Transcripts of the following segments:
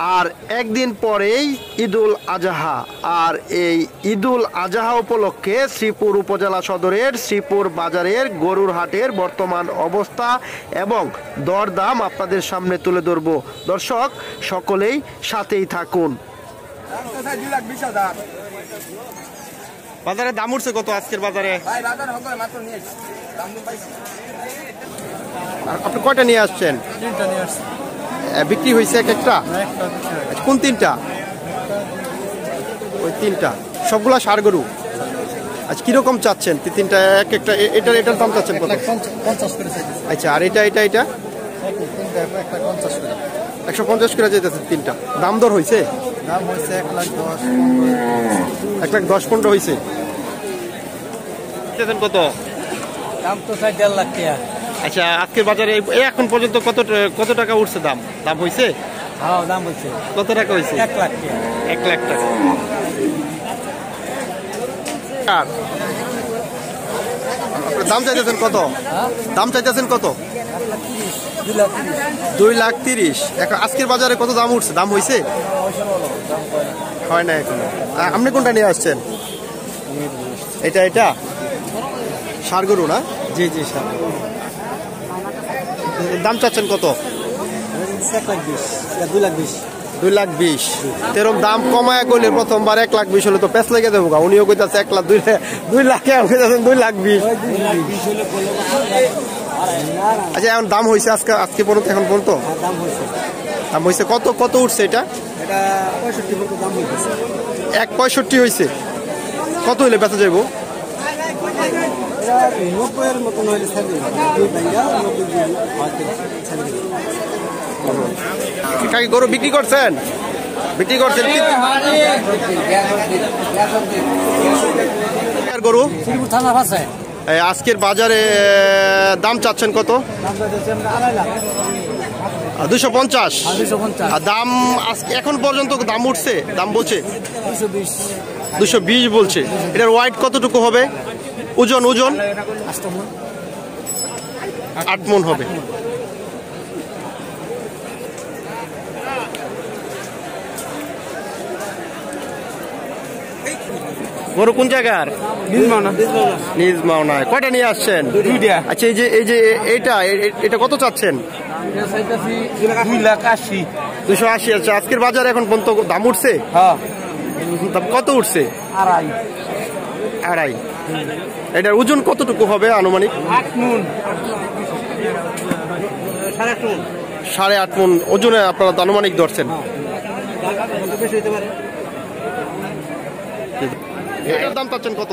আর একদিন পরেই ঈদুল আজহা। আর এই ঈদুল আজহা উপলক্ষে শ্রীপুর উপজেলা সদরের শ্রীপুর বাজারের গরুর হাটের বর্তমান অবস্থা এবং দরদাম আপনাদের সামনে তুলে ধরব। দর্শক সকলেই সাথেই থাকুন। বাজারে দাম উঠছে কত আজকের বাজারে? আপনি কয়টা নিয়ে আসছেন? বিক্রি হয়েছে এক একটা? কোন তিনটা? ওই তিনটা সবগুলা ষাঁড় গরু। আচ্ছা কিরকম চাচ্ছেন তিনটা এক একটা? এটার দাম চাচ্ছেন কত? আচ্ছা আর এটা 150 করে যেতেছে তিনটা। দাম দর হয়েছে? দাম হয়েছে 1,10,15 হয়েছে। কত দাম? তো 1.5 লাখ টাকা। আচ্ছা আজকের বাজারে এখন পর্যন্ত কত টাকা উঠছে? দাম হয়েছে? হ্যাঁ দাম হয়েছে। কত টাকা হয়েছে? 1 লাখ টাকা। 1 লাখ টাকা। দাম চাইতেছেন কত? দাম চাইতেছেন কত? 2,30,000। এখন আজকের বাজারে কত দাম উঠছে? দাম হয়েছে? হয় না এখন। আপনি কোনটা নিয়ে আসছেন? এটা ষাঁড় গরু না? জি জি ষাঁড়। দাম চাচ্ছেন কত? 2,20,000। 2,20,000। এরকম দাম কমায় করলে প্রথমবার 1,20,000 হলে তো প্যাঁচ লেগে দেবো। উনিও কইতাছে 2 লাখ 2,20,000। আচ্ছা এখন দাম হয়েছে আজকে পর্যন্ত? এখন পর্যন্ত দাম হয়েছে কত উঠছে এটা? 1,65 হয়েছে। কত হইলে বেচা যাইব? গরু বিক্রি করছেন? গরু আজকের বাজারে দাম চাচ্ছেন কত? 250। আর দাম এখন পর্যন্ত দাম উঠছে? দাম বলছে 220 বলছে। এটার ওয়াইট কতটুকু হবে? ওজন 8 মণ হবে। গরু কোন জায়গার? নিজ মাওনায়। কয়টা নিয়ে আসছেন? 2টা। আচ্ছা এই যে এটা কত চাচ্ছেন? 2,80,000। 280। আচ্ছা আজকের বাজারে এখন পর্যন্ত দাম উঠছে? হ্যাঁ দাম কত উঠছে? 2.5। এটার ওজন কতটুকু হবে আনুমানিক? 8 মণ। 8.5 মণ ওজনে আপনারা আনুমানিক ধরছেন। এটার দাম চাচ্ছেন কত?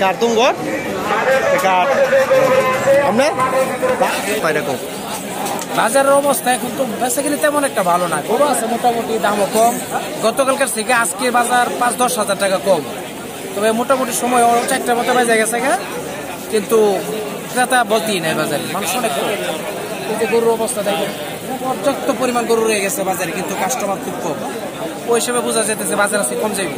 কার্তুমগর বাজারের অবস্থা এখন তো বেসিক্যালি তেমন একটা ভালো না। গরু আছে মোটামুটি, দামও কম। গতকালকার থেকে আজকে বাজার 5-10 হাজার টাকা কম। তবে মোটামুটি সময় 4টার মতো বাজে গেছে, কিন্তু ক্রেতা বলতেই নাই বাজারে। মানুষ অনেক কম। এই যে গরুর অবস্থা দেখেন, পর্যাপ্ত পরিমাণ গরু রয়ে গেছে বাজারে, কিন্তু কাস্টমার খুব কম। ওই হিসেবে বোঝা যেতেছে বাজার আজকে কম যাবে।